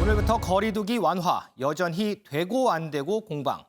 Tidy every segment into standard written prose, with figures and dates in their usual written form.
오늘부터 거리두기 완화, 여전히 되고 안 되고 공방.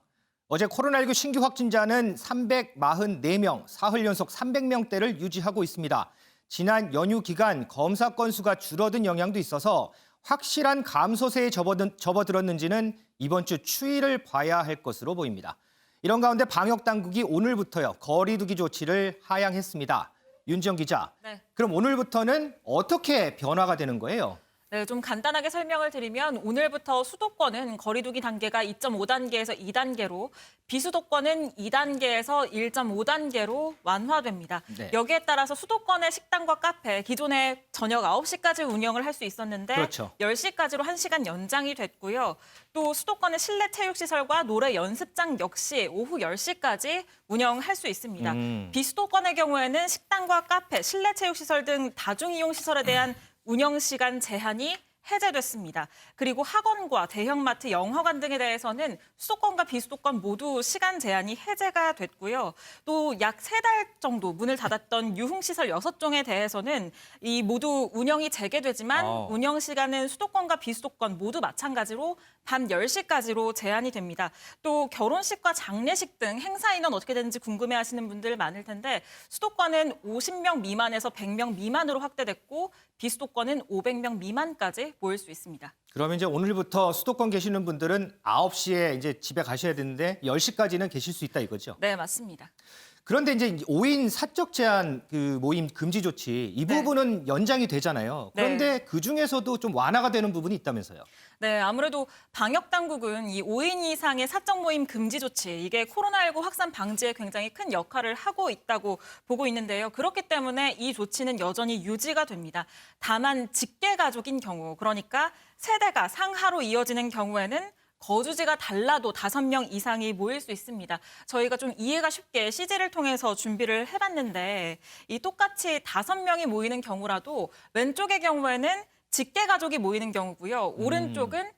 어제 코로나19 신규 확진자는 344명, 사흘 연속 300명대를 유지하고 있습니다. 지난 연휴 기간 검사 건수가 줄어든 영향도 있어서 확실한 감소세에 접어들었는지는 이번 주 추이를 봐야 할 것으로 보입니다. 이런 가운데 방역당국이 오늘부터요, 거리두기 조치를 하향했습니다. 윤지영 기자, 네. 그럼 오늘부터는 어떻게 변화가 되는 거예요? 네, 좀 간단하게 설명을 드리면 오늘부터 수도권은 거리두기 단계가 2.5단계에서 2단계로, 비수도권은 2단계에서 1.5단계로 완화됩니다. 네. 여기에 따라서 수도권의 식당과 카페, 기존에 저녁 9시까지 운영을 할 수 있었는데 그렇죠. 10시까지로 1시간 연장이 됐고요. 또 수도권의 실내 체육시설과 노래 연습장 역시 오후 10시까지 운영할 수 있습니다. 비수도권의 경우에는 식당과 카페, 실내 체육시설 등 다중이용시설에 대한 운영 시간 제한이 해제됐습니다. 그리고 학원과 대형마트, 영화관 등에 대해서는 수도권과 비수도권 모두 시간 제한이 해제가 됐고요. 또 약 3달 정도 문을 닫았던 유흥시설 6종에 대해서는 이 모두 운영이 재개되지만 운영 시간은 수도권과 비수도권 모두 마찬가지로 밤 10시까지로 제한이 됩니다. 또 결혼식과 장례식 등 행사 인원 어떻게 되는지 궁금해하시는 분들 많을 텐데 수도권은 50명 미만에서 100명 미만으로 확대됐고 비수도권은 500명 미만까지 모일 수 있습니다. 그러면 이제 오늘부터 수도권 계시는 분들은 9시에 이제 집에 가셔야 되는데 10시까지는 계실 수 있다 이거죠? 네, 맞습니다. 그런데 이제 5인 사적 제한 그 모임 금지 조치 이 부분은 연장이 되잖아요. 그런데 그 중에서도 좀 완화가 되는 부분이 있다면서요? 네, 아무래도 방역 당국은 이 5인 이상의 사적 모임 금지 조치, 이게 코로나19 확산 방지에 굉장히 큰 역할을 하고 있다고 보고 있는데요. 그렇기 때문에 이 조치는 여전히 유지가 됩니다. 다만 직계 가족인 경우, 그러니까 세대가 상하로 이어지는 경우에는 거주지가 달라도 5명 이상이 모일 수 있습니다. 저희가 좀 이해가 쉽게 CG를 통해서 준비를 해봤는데 이 똑같이 5명이 모이는 경우라도 왼쪽의 경우에는 직계 가족이 모이는 경우고요. 오른쪽은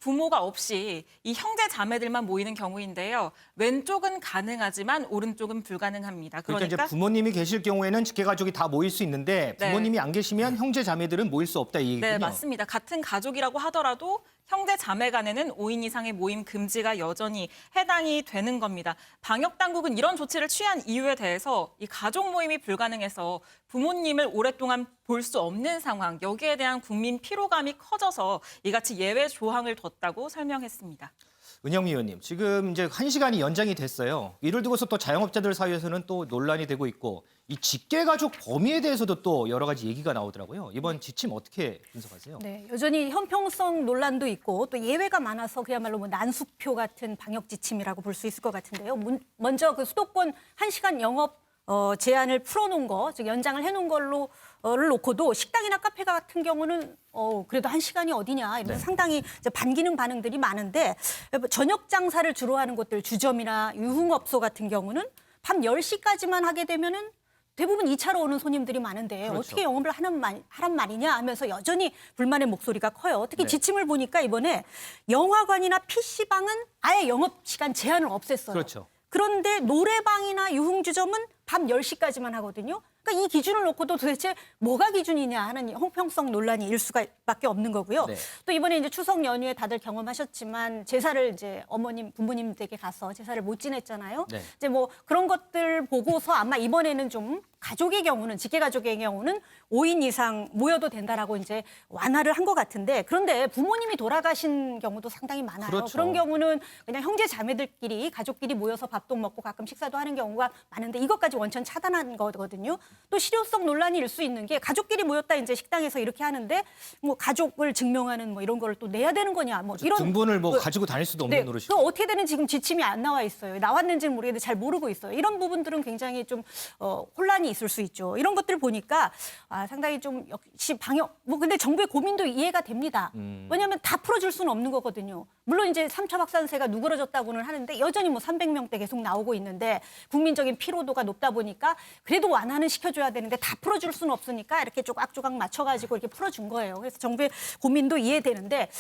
부모가 없이 이 형제 자매들만 모이는 경우인데요. 왼쪽은 가능하지만 오른쪽은 불가능합니다. 그러니까 이제 부모님이 계실 경우에는 직계 가족이 다 모일 수 있는데 부모님이 안 계시면 형제 자매들은 모일 수 없다 이 얘기군요. 네, 맞습니다. 같은 가족이라고 하더라도 형제 자매 간에는 5인 이상의 모임 금지가 여전히 해당이 되는 겁니다. 방역 당국은 이런 조치를 취한 이유에 대해서 이 가족 모임이 불가능해서 부모님을 오랫동안 볼 수 없는 상황, 여기에 대한 국민 피로감이 커져서 이같이 예외 조항을 뒀다고 설명했습니다. 은영미 의원님, 지금 이제 1시간이 연장이 됐어요. 이를 두고서 또 자영업자들 사이에서는 또 논란이 되고 있고 이 직계 가족 범위에 대해서도 또 여러 가지 얘기가 나오더라고요. 이번 지침 어떻게 분석하세요? 네, 여전히 형평성 논란도 있고 또 예외가 많아서 그야말로 뭐 난수표 같은 방역 지침이라고 볼 수 있을 것 같은데요. 먼저 그 수도권 1시간 영업 제한을 풀어놓은 거, 즉 연장을 해놓은 걸로 를 놓고도 식당이나 카페 같은 경우는 그래도 1시간이 어디냐 이러면서 상당히 이제 반기능 반응들이 많은데 저녁 장사를 주로 하는 곳들 주점이나 유흥업소 같은 경우는 밤 10시까지만 하게 되면은 대부분 2차로 오는 손님들이 많은데 그렇죠. 어떻게 영업을 하란 말이냐 하면서 여전히 불만의 목소리가 커요. 특히 지침을 보니까 이번에 영화관이나 PC방은 아예 영업시간 제한을 없앴어요. 그렇죠. 그런데 노래방이나 유흥주점은 밤 10시까지만 하거든요. 그러니까 이 기준을 놓고도 도대체 뭐가 기준이냐 하는 형평성 논란이 일 수밖에 없는 거고요. 네. 또 이번에 이제 추석 연휴에 다들 경험하셨지만 제사를 이제 어머님, 부모님 댁에 가서 제사를 못 지냈잖아요. 네. 이제 뭐 그런 것들 보고서 아마 이번에는 좀 가족의 경우는 직계 가족의 경우는 5인 이상 모여도 된다라고 이제 완화를 한 것 같은데 그런데 부모님이 돌아가신 경우도 상당히 많아요. 그렇죠. 그런 경우는 그냥 형제 자매들끼리 가족끼리 모여서 밥도 먹고 가끔 식사도 하는 경우가 많은데 이것까지 원천 차단한 거거든요. 또 실효성 논란이 일 수 있는 게 가족끼리 모였다 이제 식당에서 이렇게 하는데 뭐 가족을 증명하는 뭐 이런 거를 또 내야 되는 거냐 뭐 이런 등본을 뭐 가지고 다닐 수도 없는 노릇이고. 또 어떻게 되는 지금 지침이 안 나와 있어요. 나왔는지는 모르겠는데 잘 모르고 있어요. 이런 부분들은 굉장히 좀 혼란이 있을 수 있죠. 이런 것들 보니까 상당히 좀 역시 방역 뭐 근데 정부의 고민도 이해가 됩니다. 왜냐하면 다 풀어줄 수는 없는 거거든요. 물론 이제 3차 확산세가 누그러졌다고는 하는데 여전히 뭐 300명대 계속 나오고 있는데 국민적인 피로도가 높다 보니까 그래도 완화는 시켜줘야 되는데 다 풀어줄 수는 없으니까 이렇게 조각조각 맞춰가지고 이렇게 풀어준 거예요. 그래서 정부의 고민도 이해되는데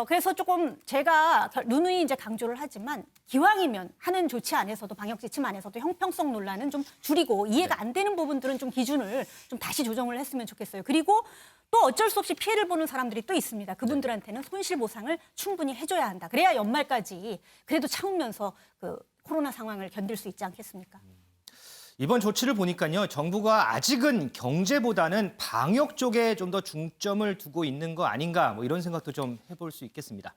그래서 조금 제가 누누이 이제 강조를 하지만 기왕이면 하는 조치 안에서도 방역 지침 안에서도 형평성 논란은 좀 줄이고 이해가 안 되는 부분들은 좀 기준을 좀 다시 조정을 했으면 좋겠어요. 그리고 또 어쩔 수 없이 피해를 보는 사람들이 또 있습니다. 그분들한테는 손실 보상을 충분히 해줘야 한다. 그래야 연말까지 그래도 참으면서 그 코로나 상황을 견딜 수 있지 않겠습니까? 이번 조치를 보니까요. 정부가 아직은 경제보다는 방역 쪽에 좀 더 중점을 두고 있는 거 아닌가 뭐 이런 생각도 좀 해볼 수 있겠습니다.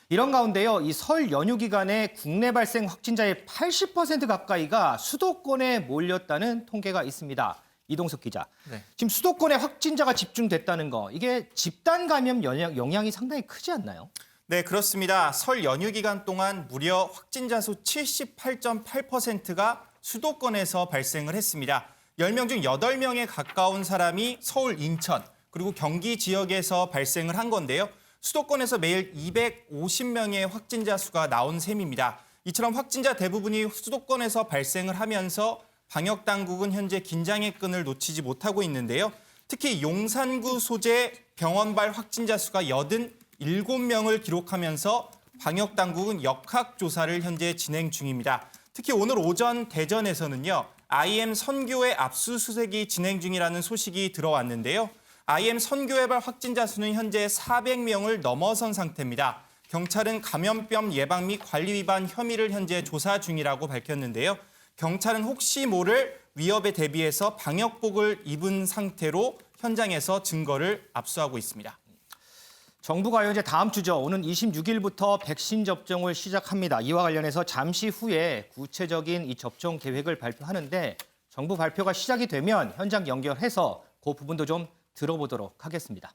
이런 가운데요. 이 설 연휴 기간에 국내 발생 확진자의 80% 가까이가 수도권에 몰렸다는 통계가 있습니다. 이동석 기자. 네. 지금 수도권에 확진자가 집중됐다는 거, 이게 집단 감염 영향이 상당히 크지 않나요? 네, 그렇습니다. 설 연휴 기간 동안 무려 확진자 수 78.8%가 수도권에서 발생을 했습니다. 10명 중 8명에 가까운 사람이 서울, 인천, 그리고 경기 지역에서 발생을 한 건데요. 수도권에서 매일 250명의 확진자 수가 나온 셈입니다. 이처럼 확진자 대부분이 수도권에서 발생을 하면서 방역 당국은 현재 긴장의 끈을 놓치지 못하고 있는데요. 특히 용산구 소재 병원발 확진자 수가 87명을 기록하면서 방역 당국은 역학 조사를 현재 진행 중입니다. 특히 오늘 오전 대전에서는요. IM 선교회 압수수색이 진행 중이라는 소식이 들어왔는데요. IM 선교회발 확진자 수는 현재 400명을 넘어선 상태입니다. 경찰은 감염병 예방 및 관리 위반 혐의를 현재 조사 중이라고 밝혔는데요. 경찰은 혹시 모를 위협에 대비해서 방역복을 입은 상태로 현장에서 증거를 압수하고 있습니다. 정부가요, 이제 다음 주죠. 오는 26일부터 백신 접종을 시작합니다. 이와 관련해서 잠시 후에 구체적인 이 접종 계획을 발표하는데 정부 발표가 시작이 되면 현장 연결해서 그 부분도 좀 들어보도록 하겠습니다.